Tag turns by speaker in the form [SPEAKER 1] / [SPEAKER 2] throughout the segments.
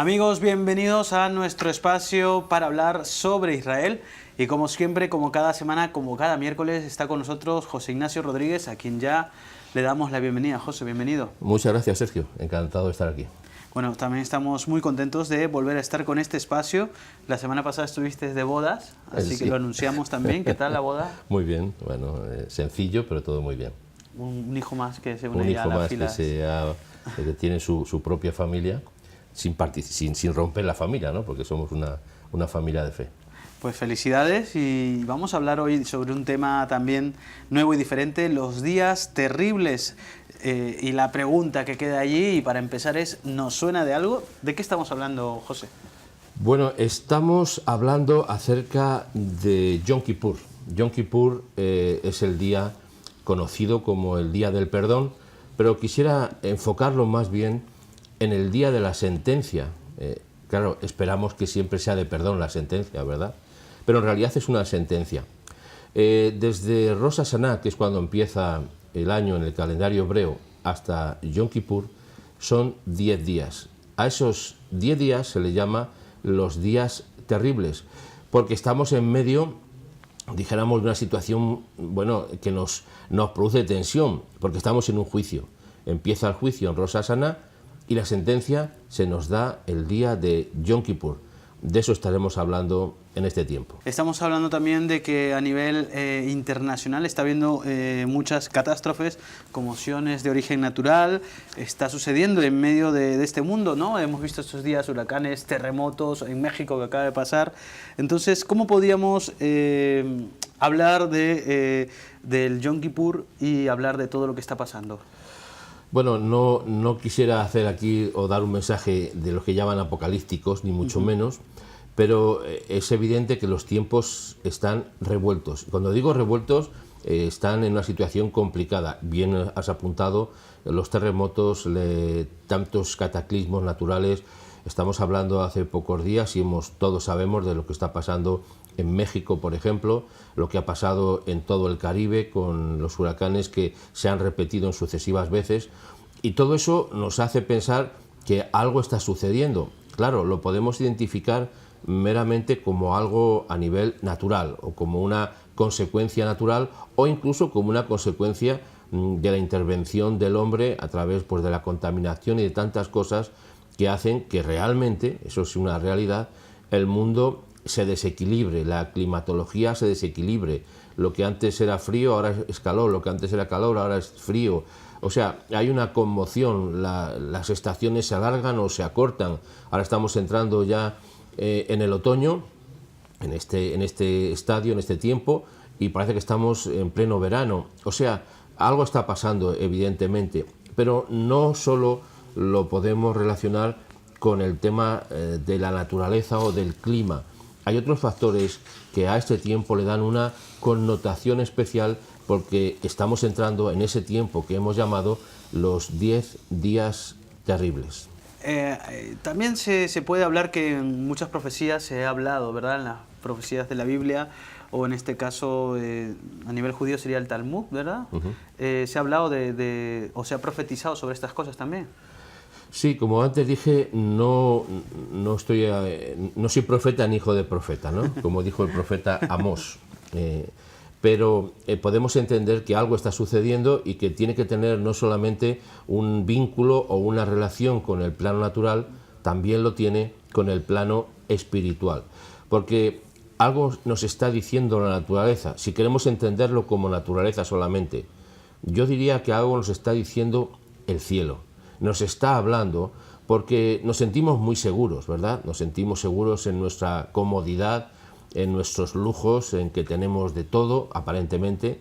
[SPEAKER 1] Amigos, bienvenidos a nuestro espacio para hablar sobre Israel. Y como siempre, como cada semana, como cada miércoles, está con nosotros José Ignacio Rodríguez, a quien ya le damos la bienvenida. José, bienvenido.
[SPEAKER 2] Muchas gracias, Sergio. Encantado de estar aquí.
[SPEAKER 1] Bueno, también estamos muy contentos de volver a estar con este espacio. La semana pasada estuviste de bodas, así que lo anunciamos también. ¿Qué tal la boda?
[SPEAKER 2] Muy bien, bueno, sencillo, pero todo muy bien.
[SPEAKER 1] Un hijo más que se une ya a las filas.
[SPEAKER 2] Que tiene su propia familia, sin romper la familia, ¿no? Porque somos una familia de fe.
[SPEAKER 1] Pues felicidades, y vamos a hablar hoy sobre un tema también nuevo y diferente, los días terribles. Y la pregunta que queda allí, y para empezar, es, ¿nos suena de algo? ¿De qué estamos hablando, José?
[SPEAKER 2] Bueno, estamos hablando acerca de Yom Kippur. Yom Kippur es el día conocido como el Día del Perdón, pero quisiera enfocarlo más bien en el día de la sentencia. Claro, esperamos que siempre sea de perdón la sentencia, ¿verdad? Pero en realidad es una sentencia. Desde Rosh Hashanah, que es cuando empieza el año en el calendario hebreo, hasta Yom Kippur, son 10 días. A esos 10 días se le llama los días terribles, porque estamos en medio, dijéramos, de una situación, bueno, que nos produce tensión, porque estamos en un juicio. Empieza el juicio en Rosh Hashanah y la sentencia se nos da el día de Yom Kippur. De eso estaremos hablando en este tiempo.
[SPEAKER 1] Estamos hablando también de que a nivel internacional está habiendo muchas catástrofes, conmociones de origen natural, está sucediendo en medio de este mundo, ¿no? Hemos visto estos días huracanes, terremotos en México que acaba de pasar. Entonces, ¿cómo podríamos hablar del Yom Kippur y hablar de todo lo que está pasando?
[SPEAKER 2] Bueno, no quisiera hacer aquí o dar un mensaje de los que llaman apocalípticos, ni mucho menos, pero es evidente que los tiempos están revueltos. Cuando digo revueltos, están en una situación complicada. Bien has apuntado los terremotos, tantos cataclismos naturales. Estamos hablando hace pocos días y todos sabemos de lo que está pasando en México, por ejemplo, lo que ha pasado en todo el Caribe con los huracanes que se han repetido en sucesivas veces, y todo eso nos hace pensar que algo está sucediendo. Claro, lo podemos identificar meramente como algo a nivel natural, o como una consecuencia natural, o incluso como una consecuencia de la intervención del hombre a través, pues, de la contaminación y de tantas cosas que hacen que realmente, eso es una realidad, el mundo se desequilibre, la climatología se desequilibre. Lo que antes era frío ahora es calor, lo que antes era calor ahora es frío. O sea, hay una conmoción, las estaciones se alargan o se acortan. Ahora estamos entrando ya en el otoño, en este estadio, en este tiempo, y parece que estamos en pleno verano. O sea, algo está pasando, evidentemente, pero no solo lo podemos relacionar con el tema de la naturaleza o del clima. Hay otros factores que a este tiempo le dan una connotación especial, porque estamos entrando en ese tiempo que hemos llamado los 10 días terribles.
[SPEAKER 1] También se puede hablar que en muchas profecías se ha hablado, ¿verdad? En las profecías de la Biblia, o en este caso a nivel judío sería el Talmud, ¿verdad? Se ha hablado o se ha profetizado sobre estas cosas también.
[SPEAKER 2] Sí, como antes dije, no soy profeta ni hijo de profeta, ¿no? Como dijo el profeta Amós. Pero podemos entender que algo está sucediendo y que tiene que tener no solamente un vínculo o una relación con el plano natural, también lo tiene con el plano espiritual. Porque algo nos está diciendo la naturaleza. Si queremos entenderlo como naturaleza solamente, yo diría que algo nos está diciendo el cielo. Nos está hablando porque nos sentimos muy seguros, ¿verdad? Nos sentimos seguros en nuestra comodidad, en nuestros lujos, en que tenemos de todo, aparentemente,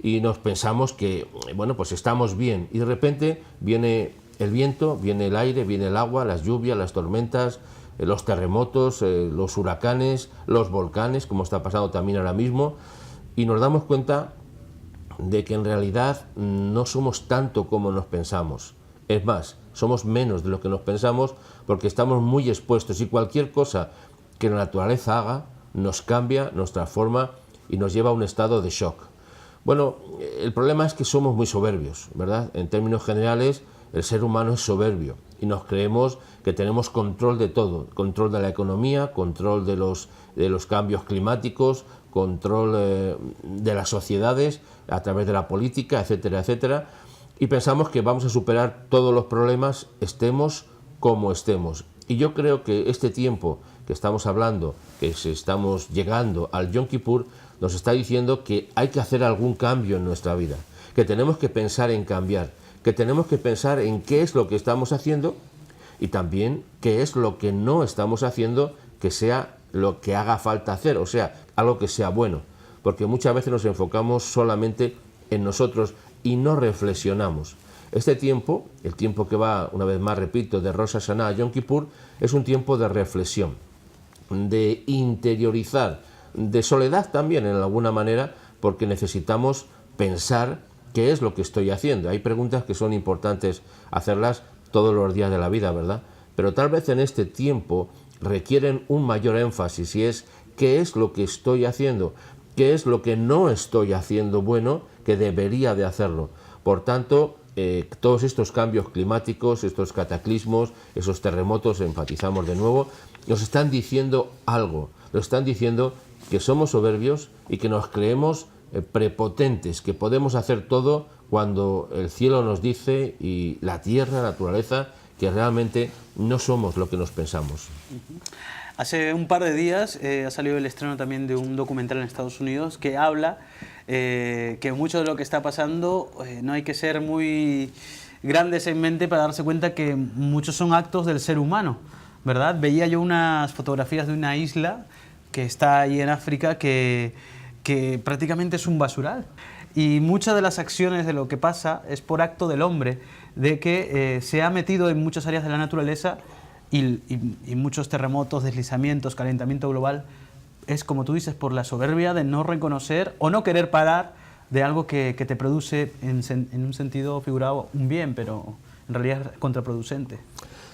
[SPEAKER 2] y nos pensamos que, bueno, pues estamos bien. Y de repente viene el viento, viene el aire, viene el agua, las lluvias, las tormentas, los terremotos, los huracanes, los volcanes, como está pasando también ahora mismo, y nos damos cuenta de que en realidad no somos tanto como nos pensamos. Es más, somos menos de lo que nos pensamos, porque estamos muy expuestos, y cualquier cosa que la naturaleza haga nos cambia, nos transforma y nos lleva a un estado de shock. Bueno, el problema es que somos muy soberbios, ¿verdad? En términos generales, el ser humano es soberbio. y nos creemos que tenemos control de todo, control de la economía, control de los cambios climáticos, control de las sociedades a través de la política, etcétera, etcétera, y pensamos que vamos a superar todos los problemas, estemos como estemos. Y yo creo que este tiempo que estamos hablando, que estamos llegando al Yom Kippur, nos está diciendo que hay que hacer algún cambio en nuestra vida, que tenemos que pensar en cambiar, que tenemos que pensar en qué es lo que estamos haciendo y también qué es lo que no estamos haciendo que sea lo que haga falta hacer, o sea, algo que sea bueno, porque muchas veces nos enfocamos solamente en nosotros y no reflexionamos. Este tiempo, el tiempo que va, una vez más repito, de Rosh Hashanah a Yom Kippur, es un tiempo de reflexión, de interiorizar, de soledad también en alguna manera, porque necesitamos pensar qué es lo que estoy haciendo. Hay preguntas que son importantes hacerlas todos los días de la vida, ¿verdad? Pero tal vez en este tiempo requieren un mayor énfasis y es qué es lo que estoy haciendo, qué es lo que no estoy haciendo bueno, que debería de hacerlo. Por tanto, todos estos cambios climáticos, estos cataclismos, esos terremotos, enfatizamos de nuevo, nos están diciendo algo, nos están diciendo que somos soberbios y que nos creemos prepotentes, que podemos hacer todo cuando el cielo nos dice y la tierra, la naturaleza, que realmente no somos lo que nos pensamos.
[SPEAKER 1] Hace un par de días ha salido el estreno también de un documental en Estados Unidos que habla que mucho de lo que está pasando no hay que ser muy grandes en mente para darse cuenta que muchos son actos del ser humano, ¿verdad? Veía yo unas fotografías de una isla que está ahí en África que prácticamente es un basural. Y muchas de las acciones de lo que pasa es por acto del hombre, de que se ha metido en muchas áreas de la naturaleza y muchos terremotos, deslizamientos, calentamiento global, es como tú dices, por la soberbia de no reconocer o no querer parar de algo que te produce en un sentido figurado un bien, pero en realidad es contraproducente.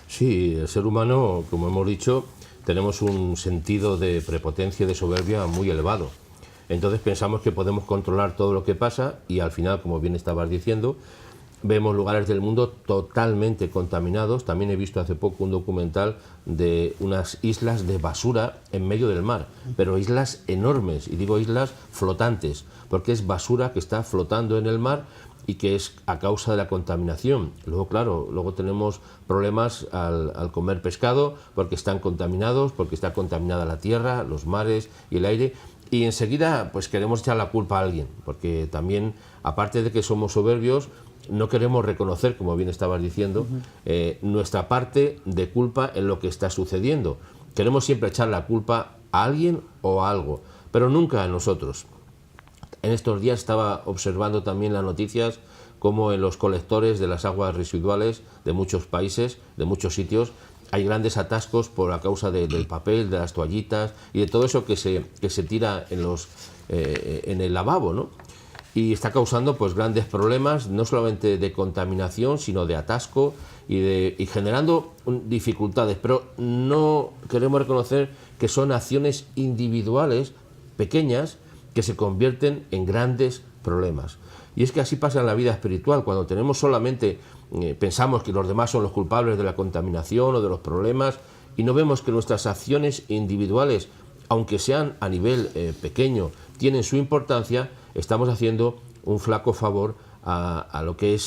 [SPEAKER 2] Sí, el ser humano, como hemos dicho, tenemos un sentido de prepotencia y de soberbia muy elevado. Entonces pensamos que podemos controlar todo lo que pasa y al final, como bien estabas diciendo, vemos lugares del mundo totalmente contaminados. También he visto hace poco un documental de unas islas de basura en medio del mar, pero islas enormes, y digo islas flotantes, porque es basura que está flotando en el mar y que es a causa de la contaminación. Luego, claro, luego tenemos problemas al comer pescado porque están contaminados, porque está contaminada la tierra, los mares y el aire. Y enseguida pues queremos echar la culpa a alguien, porque también, aparte de que somos soberbios, no queremos reconocer, como bien estabas diciendo, nuestra parte de culpa en lo que está sucediendo. Queremos siempre echar la culpa a alguien o a algo, pero nunca a nosotros. En estos días estaba observando también las noticias como en los colectores de las aguas residuales de muchos países, de muchos sitios, hay grandes atascos por la causa del papel, de las toallitas y de todo eso que se tira en el lavabo, ¿no? Y está causando pues grandes problemas, no solamente de contaminación, sino de atasco y generando dificultades. Pero no queremos reconocer que son acciones individuales, pequeñas, que se convierten en grandes problemas. Y es que así pasa en la vida espiritual, cuando tenemos solamente, pensamos que los demás son los culpables de la contaminación o de los problemas, y no vemos que nuestras acciones individuales, aunque sean a nivel pequeño, tienen su importancia, estamos haciendo un flaco favor a lo que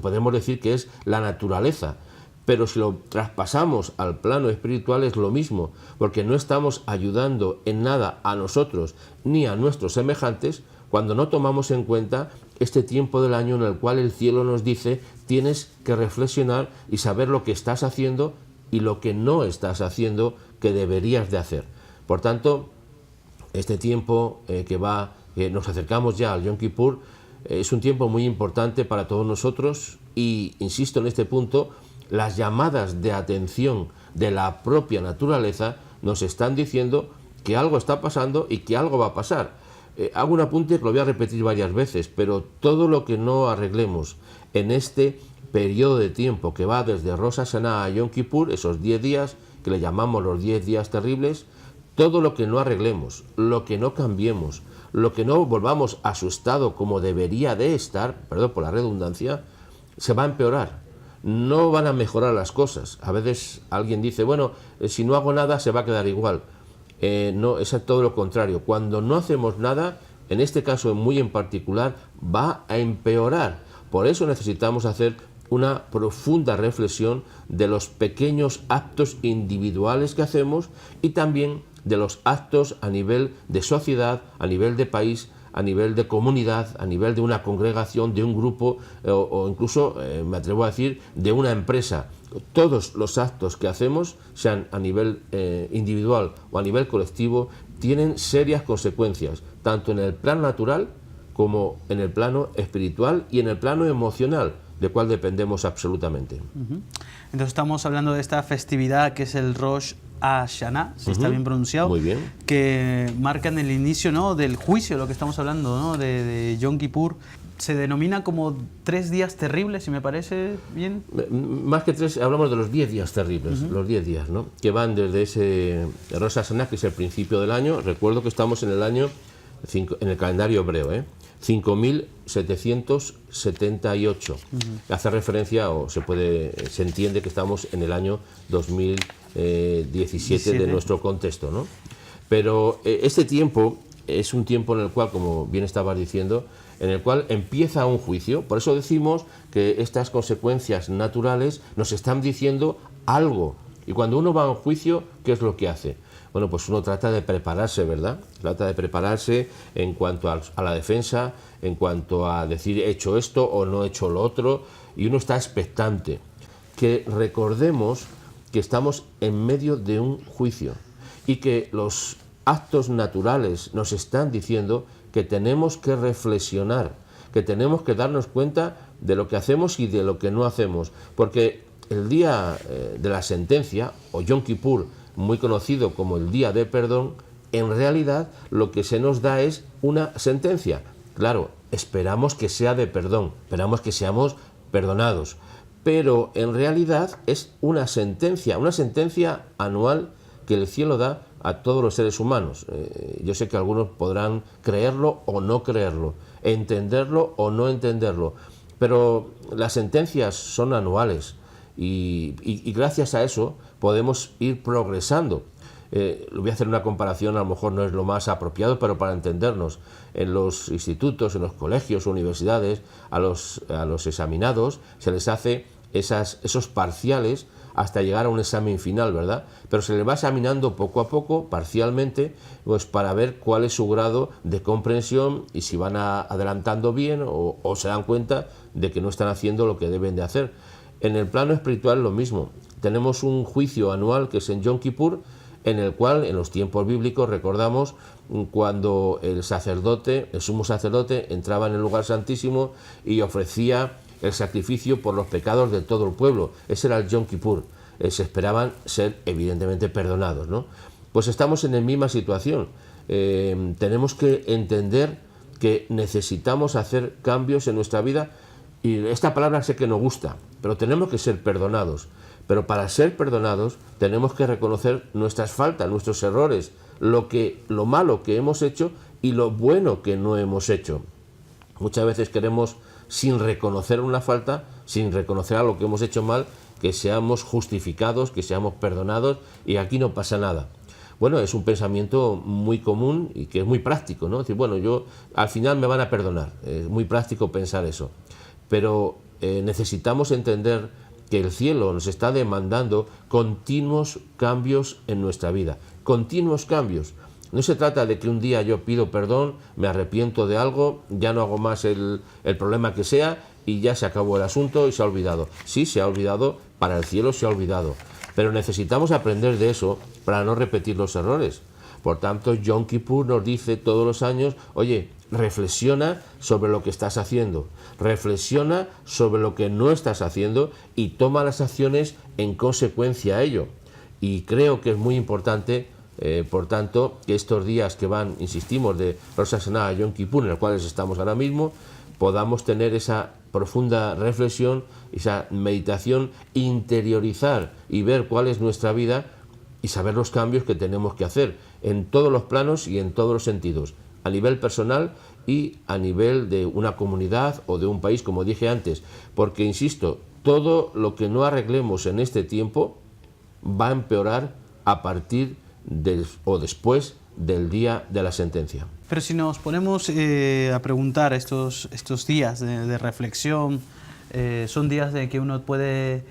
[SPEAKER 2] podemos decir que es la naturaleza. Pero si lo traspasamos al plano espiritual es lo mismo, porque no estamos ayudando en nada a nosotros ni a nuestros semejantes cuando no tomamos en cuenta este tiempo del año en el cual el cielo nos dice tienes que reflexionar y saber lo que estás haciendo y lo que no estás haciendo que deberías de hacer. Por tanto, este tiempo que nos acercamos ya al Yom Kippur es un tiempo muy importante para todos nosotros y, insisto en este punto, las llamadas de atención de la propia naturaleza nos están diciendo que algo está pasando y que algo va a pasar. Hago un apunte que lo voy a repetir varias veces, pero todo lo que no arreglemos en este periodo de tiempo que va desde Rosh Hashanah a Yom Kippur, esos 10 días que le llamamos los 10 días terribles, todo lo que no arreglemos, lo que no cambiemos, lo que no volvamos a su estado como debería de estar, perdón por la redundancia, se va a empeorar. no van a mejorar las cosas. A veces alguien dice, bueno, si no hago nada se va a quedar igual. No, es todo lo contrario. Cuando no hacemos nada, en este caso muy en particular, va a empeorar. Por eso necesitamos hacer una profunda reflexión de los pequeños actos individuales que hacemos y también de los actos a nivel de sociedad, a nivel de país, a nivel de comunidad, a nivel de una congregación, de un grupo o incluso, me atrevo a decir, de una empresa. Todos los actos que hacemos, sean a nivel individual o a nivel colectivo, tienen serias consecuencias, tanto en el plano natural como en el plano espiritual y en el plano emocional, del cual dependemos absolutamente.
[SPEAKER 1] Entonces estamos hablando de esta festividad que es el Rosh Hashanah, si está bien pronunciado.
[SPEAKER 2] Muy bien.
[SPEAKER 1] Que marcan el inicio, ¿no?, del juicio, lo que estamos hablando, ¿no?, de Yom Kippur. Se denomina como 3 días terribles, si me parece bien.
[SPEAKER 2] Más que 3, hablamos de los 10 días terribles, los 10 días, ¿no?, que van desde ese Rosh Hashanah, que es el principio del año. Recuerdo que estamos en el año, en el calendario hebreo, 5.778. Hace referencia, o se entiende que estamos en el año 2017 de nuestro contexto, ¿no? Pero este tiempo es un tiempo en el cual, como bien estabas diciendo, en el cual empieza un juicio. Por eso decimos que estas consecuencias naturales nos están diciendo algo. Y cuando uno va a un juicio, ¿qué es lo que hace? Bueno, pues uno trata de prepararse, ¿verdad? Trata de prepararse en cuanto a la defensa, en cuanto a decir he hecho esto o no he hecho lo otro, y uno está expectante. Que recordemos que estamos en medio de un juicio y que los actos naturales nos están diciendo que tenemos que reflexionar, que tenemos que darnos cuenta de lo que hacemos y de lo que no hacemos, porque el día de la sentencia, o Yom Kippur, muy conocido como el día de perdón, en realidad lo que se nos da es una sentencia. Claro, esperamos que sea de perdón, esperamos que seamos perdonados, pero en realidad es una sentencia anual que el cielo da a todos los seres humanos. Yo sé que algunos podrán creerlo o no creerlo, entenderlo o no entenderlo, pero las sentencias son anuales y gracias a eso podemos ir progresando. Voy a hacer una comparación, a lo mejor no es lo más apropiado, pero para entendernos, en los institutos, en los colegios, universidades, a los examinados se les hace esos parciales hasta llegar a un examen final, ¿verdad? Pero se les va examinando poco a poco, parcialmente, pues para ver cuál es su grado de comprensión y si van adelantando bien o se dan cuenta de que no están haciendo lo que deben de hacer. En el plano espiritual lo mismo. Tenemos un juicio anual que es en Yom Kippur, en el cual en los tiempos bíblicos recordamos cuando el sumo sacerdote, entraba en el lugar santísimo y ofrecía el sacrificio por los pecados de todo el pueblo. Ese era el Yom Kippur. Se esperaban ser evidentemente perdonados, ¿no? Pues estamos en la misma situación. Tenemos que entender que necesitamos hacer cambios en nuestra vida, y esta palabra sé que no gusta, pero tenemos que ser perdonados. Pero para ser perdonados tenemos que reconocer nuestras faltas, nuestros errores, lo malo que hemos hecho y lo bueno que no hemos hecho. Muchas veces queremos, sin reconocer una falta, sin reconocer algo que hemos hecho mal, que seamos justificados, que seamos perdonados, y aquí no pasa nada. Bueno, es un pensamiento muy común y que es muy práctico, ¿no? Es decir, bueno, yo al final me van a perdonar. Es muy práctico pensar eso. Pero necesitamos entender que el cielo nos está demandando continuos cambios en nuestra vida, continuos cambios. No se trata de que un día yo pido perdón, me arrepiento de algo, ya no hago más el problema que sea y ya se acabó el asunto y se ha olvidado. Sí, se ha olvidado, para el cielo se ha olvidado, pero necesitamos aprender de eso para no repetir los errores. Por tanto, Yom Kippur nos dice todos los años, oye, reflexiona sobre lo que estás haciendo, reflexiona sobre lo que no estás haciendo y toma las acciones en consecuencia a ello. Y creo que es muy importante, por tanto, que estos días que van, insistimos, de Rosh Hashanah a Yom Kippur, en los cuales estamos ahora mismo, podamos tener esa profunda reflexión, esa meditación, interiorizar y ver cuál es nuestra vida y saber los cambios que tenemos que hacer en todos los planos y en todos los sentidos, a nivel personal y a nivel de una comunidad o de un país, como dije antes, porque, insisto, todo lo que no arreglemos en este tiempo va a empeorar a partir o después del día de la sentencia.
[SPEAKER 1] Pero si nos ponemos a preguntar estos días de reflexión, son días de que uno puede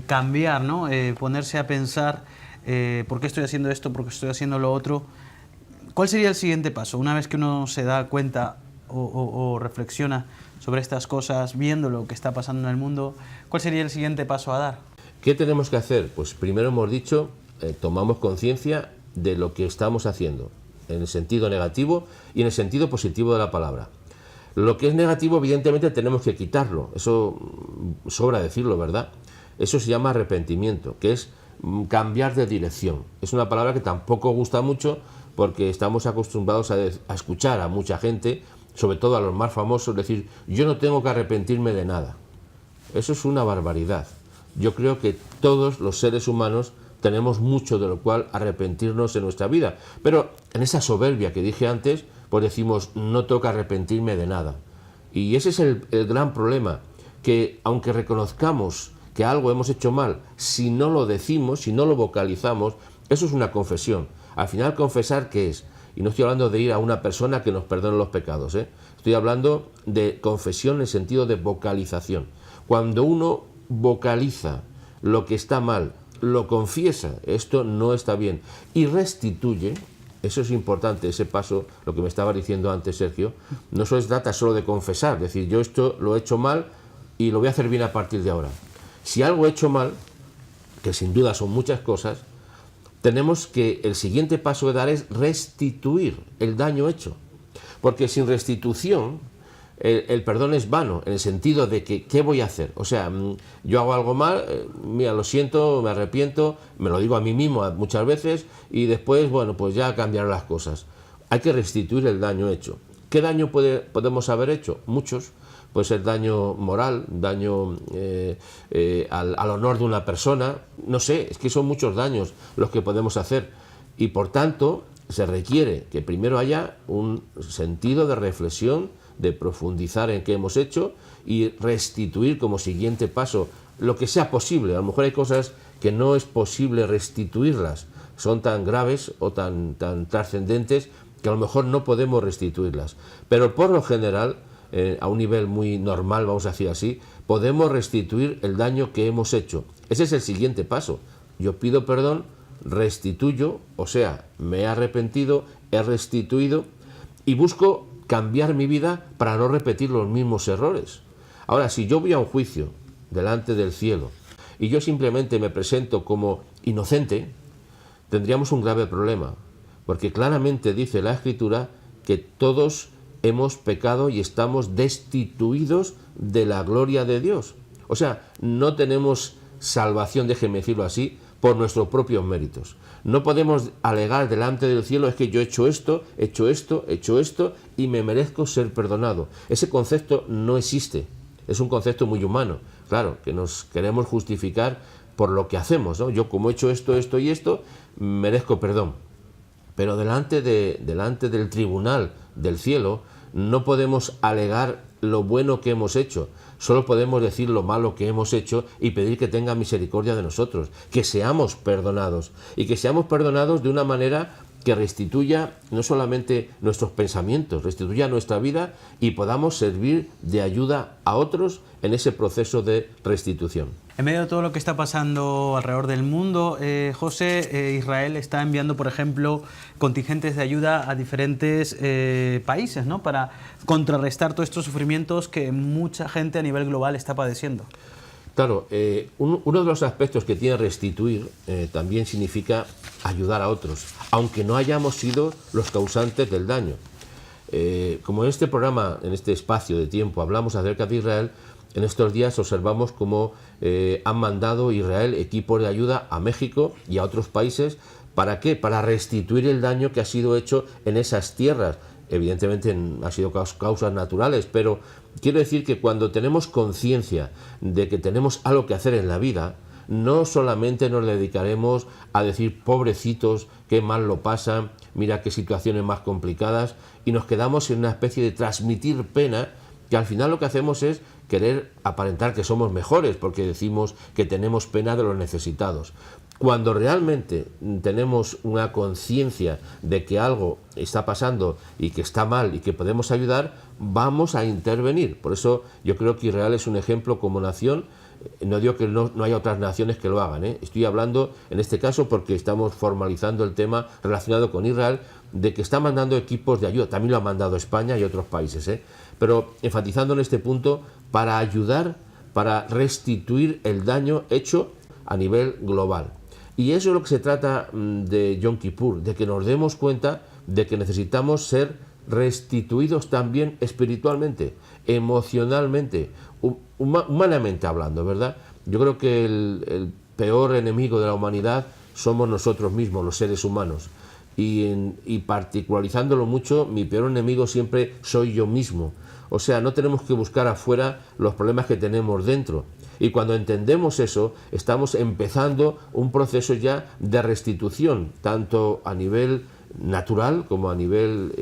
[SPEAKER 1] cambiar, ¿no? Ponerse a pensar ¿por qué estoy haciendo esto? ¿Por qué estoy haciendo lo otro? ¿Cuál sería el siguiente paso? Una vez que uno se da cuenta o reflexiona sobre estas cosas, viendo lo que está pasando en el mundo, ¿cuál sería el siguiente paso a dar?
[SPEAKER 2] ¿Qué tenemos que hacer? Pues primero hemos dicho, tomamos conciencia de lo que estamos haciendo, en el sentido negativo y en el sentido positivo de la palabra. Lo que es negativo, evidentemente, tenemos que quitarlo. Eso sobra decirlo, ¿verdad? Eso se llama arrepentimiento, que es cambiar de dirección. Es una palabra que tampoco gusta mucho porque estamos acostumbrados a escuchar a mucha gente, sobre todo a los más famosos, decir, yo no tengo que arrepentirme de nada. Eso es una barbaridad. Yo creo que todos los seres humanos tenemos mucho de lo cual arrepentirnos en nuestra vida. Pero en esa soberbia que dije antes, pues decimos, no tengo que arrepentirme de nada. Y ese es el gran problema, que aunque reconozcamos que algo hemos hecho mal, si no lo decimos, si no lo vocalizamos, eso es una confesión. Al final, confesar, ¿qué es? Y no estoy hablando de ir a una persona que nos perdone los pecados, ¿eh? Estoy hablando de confesión en el sentido de vocalización. Cuando uno vocaliza lo que está mal, lo confiesa, esto no está bien, y restituye, eso es importante, ese paso, lo que me estaba diciendo antes Sergio, no se trata solo de confesar, es decir, yo esto lo he hecho mal y lo voy a hacer bien a partir de ahora. Si algo he hecho mal, que sin duda son muchas cosas, tenemos que el siguiente paso de dar es restituir el daño hecho, porque sin restitución el perdón es vano, en el sentido de que ¿qué voy a hacer? O sea, yo hago algo mal, mira, lo siento, me arrepiento, me lo digo a mí mismo muchas veces y después, bueno, pues ya cambiarán las cosas. Hay que restituir el daño hecho. ¿Qué daño podemos haber hecho? Muchos. Puede ser daño moral, daño al honor de una persona, no sé, es que son muchos daños los que podemos hacer y por tanto se requiere que primero haya un sentido de reflexión, de profundizar en qué hemos hecho y restituir como siguiente paso lo que sea posible. A lo mejor hay cosas que no es posible restituirlas, son tan graves o tan trascendentes que a lo mejor no podemos restituirlas, pero por lo general a un nivel muy normal, vamos a decir así, podemos restituir el daño que hemos hecho. Ese es el siguiente paso. Yo pido perdón, restituyo, o sea, me he arrepentido, he restituido y busco cambiar mi vida para no repetir los mismos errores. Ahora, si yo voy a un juicio delante del cielo y yo simplemente me presento como inocente, tendríamos un grave problema, porque claramente dice la Escritura que todos hemos pecado y estamos destituidos de la gloria de Dios. O sea, no tenemos salvación, déjeme decirlo así, por nuestros propios méritos. No podemos alegar delante del cielo, es que yo he hecho esto, he hecho esto, he hecho esto y me merezco ser perdonado. Ese concepto no existe, es un concepto muy humano. Claro, que nos queremos justificar por lo que hacemos, ¿no? Yo como he hecho esto, esto y esto, merezco perdón. Pero delante del tribunal del cielo no podemos alegar lo bueno que hemos hecho, solo podemos decir lo malo que hemos hecho y pedir que tenga misericordia de nosotros, que seamos perdonados y que seamos perdonados de una manera que restituya no solamente nuestros pensamientos, restituya nuestra vida y podamos servir de ayuda a otros en ese proceso de restitución.
[SPEAKER 1] En medio de todo lo que está pasando alrededor del mundo, José, Israel está enviando, por ejemplo, contingentes de ayuda a diferentes países, ¿no?, para contrarrestar todos estos sufrimientos que mucha gente a nivel global está padeciendo.
[SPEAKER 2] Claro, uno de los aspectos que tiene restituir también significa ayudar a otros, aunque no hayamos sido los causantes del daño. Como en este programa, en este espacio de tiempo, hablamos acerca de Israel, en estos días observamos cómo han mandado Israel equipos de ayuda a México y a otros países. ¿Para qué? Para restituir el daño que ha sido hecho en esas tierras. Evidentemente ha sido causas naturales, pero quiero decir que cuando tenemos conciencia de que tenemos algo que hacer en la vida, no solamente nos dedicaremos a decir pobrecitos qué mal lo pasan, mira qué situaciones más complicadas, y nos quedamos en una especie de transmitir pena, que al final lo que hacemos es querer aparentar que somos mejores, porque decimos que tenemos pena de los necesitados. Cuando realmente tenemos una conciencia de que algo está pasando y que está mal y que podemos ayudar, vamos a intervenir. Por eso yo creo que Israel es un ejemplo como nación. No digo que no haya otras naciones que lo hagan, ¿eh? Estoy hablando en este caso porque estamos formalizando el tema relacionado con Israel, de que está mandando equipos de ayuda. También lo ha mandado España y otros países, ¿eh? Pero enfatizando en este punto, para ayudar, para restituir el daño hecho a nivel global. Y eso es lo que se trata de Yom Kippur, de que nos demos cuenta de que necesitamos ser restituidos también espiritualmente, emocionalmente, humanamente hablando, ¿verdad? Yo creo que el peor enemigo de la humanidad somos nosotros mismos, los seres humanos. Y particularizándolo mucho, mi peor enemigo siempre soy yo mismo. O sea, no tenemos que buscar afuera los problemas que tenemos dentro. Y cuando entendemos eso, estamos empezando un proceso ya de restitución, tanto a nivel natural como a nivel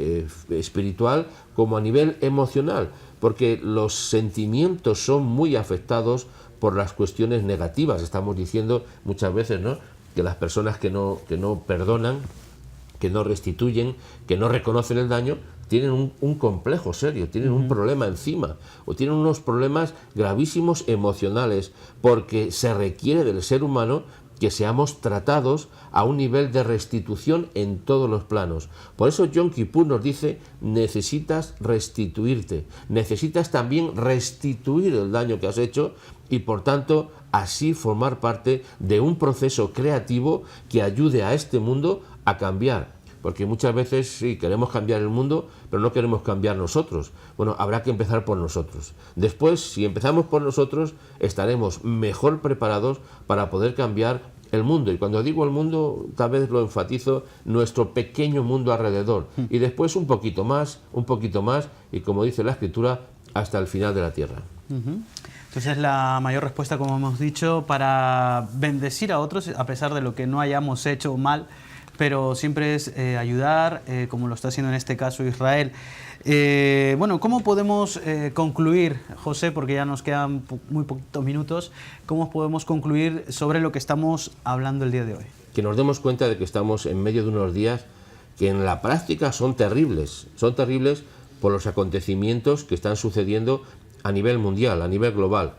[SPEAKER 2] espiritual, como a nivel emocional, porque los sentimientos son muy afectados por las cuestiones negativas. Estamos diciendo muchas veces, ¿no?, que las personas que no perdonan, que no restituyen, que no reconocen el daño, tienen un complejo serio, tienen un problema encima, o tienen unos problemas gravísimos emocionales, porque se requiere del ser humano que seamos tratados a un nivel de restitución en todos los planos. Por eso Yom Kippur nos dice, necesitas restituirte, necesitas también restituir el daño que has hecho y por tanto así formar parte de un proceso creativo que ayude a este mundo a cambiar. Porque muchas veces sí, queremos cambiar el mundo, pero no queremos cambiar nosotros. Bueno, habrá que empezar por nosotros. Después, si empezamos por nosotros, estaremos mejor preparados para poder cambiar el mundo. Y cuando digo el mundo, tal vez lo enfatizo, nuestro pequeño mundo alrededor. Y después un poquito más, y como dice la Escritura, hasta el final de la tierra.
[SPEAKER 1] Entonces la mayor respuesta, como hemos dicho, para bendecir a otros, a pesar de lo que no hayamos hecho mal, pero siempre es ayudar, como lo está haciendo en este caso Israel. Bueno, ¿cómo podemos concluir, José, porque ya nos quedan muy poquitos minutos, cómo podemos concluir sobre lo que estamos hablando el día de hoy?
[SPEAKER 2] Que nos demos cuenta de que estamos en medio de unos días que en la práctica son terribles por los acontecimientos que están sucediendo a nivel mundial, a nivel global.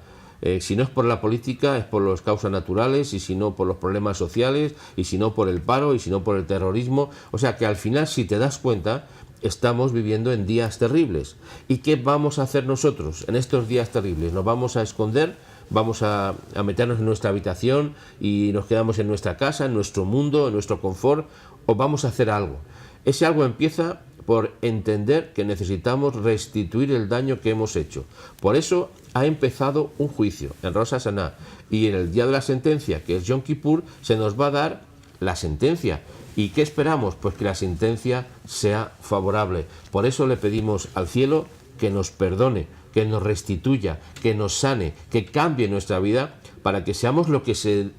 [SPEAKER 2] Si no es por la política, es por las causas naturales, y si no por los problemas sociales, y si no por el paro, y si no por el terrorismo. O sea que al final, si te das cuenta, estamos viviendo en días terribles. ¿Y qué vamos a hacer nosotros en estos días terribles? ¿Nos vamos a esconder? ¿Vamos a meternos en nuestra habitación y nos quedamos en nuestra casa, en nuestro mundo, en nuestro confort? ¿O vamos a hacer algo? Ese algo empieza por entender que necesitamos restituir el daño que hemos hecho. Por eso ha empezado un juicio en Rosh Hashanah, y en el día de la sentencia, que es Yom Kippur, se nos va a dar la sentencia. ¿Y qué esperamos? Pues que la sentencia sea favorable. Por eso le pedimos al cielo que nos perdone, que nos restituya, que nos sane, que cambie nuestra vida, para que seamos lo que se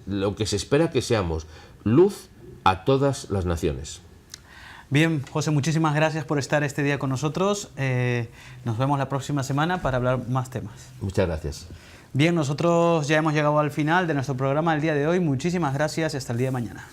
[SPEAKER 2] espera que seamos, luz a todas las naciones.
[SPEAKER 1] Bien, José, muchísimas gracias por estar este día con nosotros. Nos vemos la próxima semana para hablar más temas.
[SPEAKER 2] Muchas gracias.
[SPEAKER 1] Bien, nosotros ya hemos llegado al final de nuestro programa del día de hoy. Muchísimas gracias y hasta el día de mañana.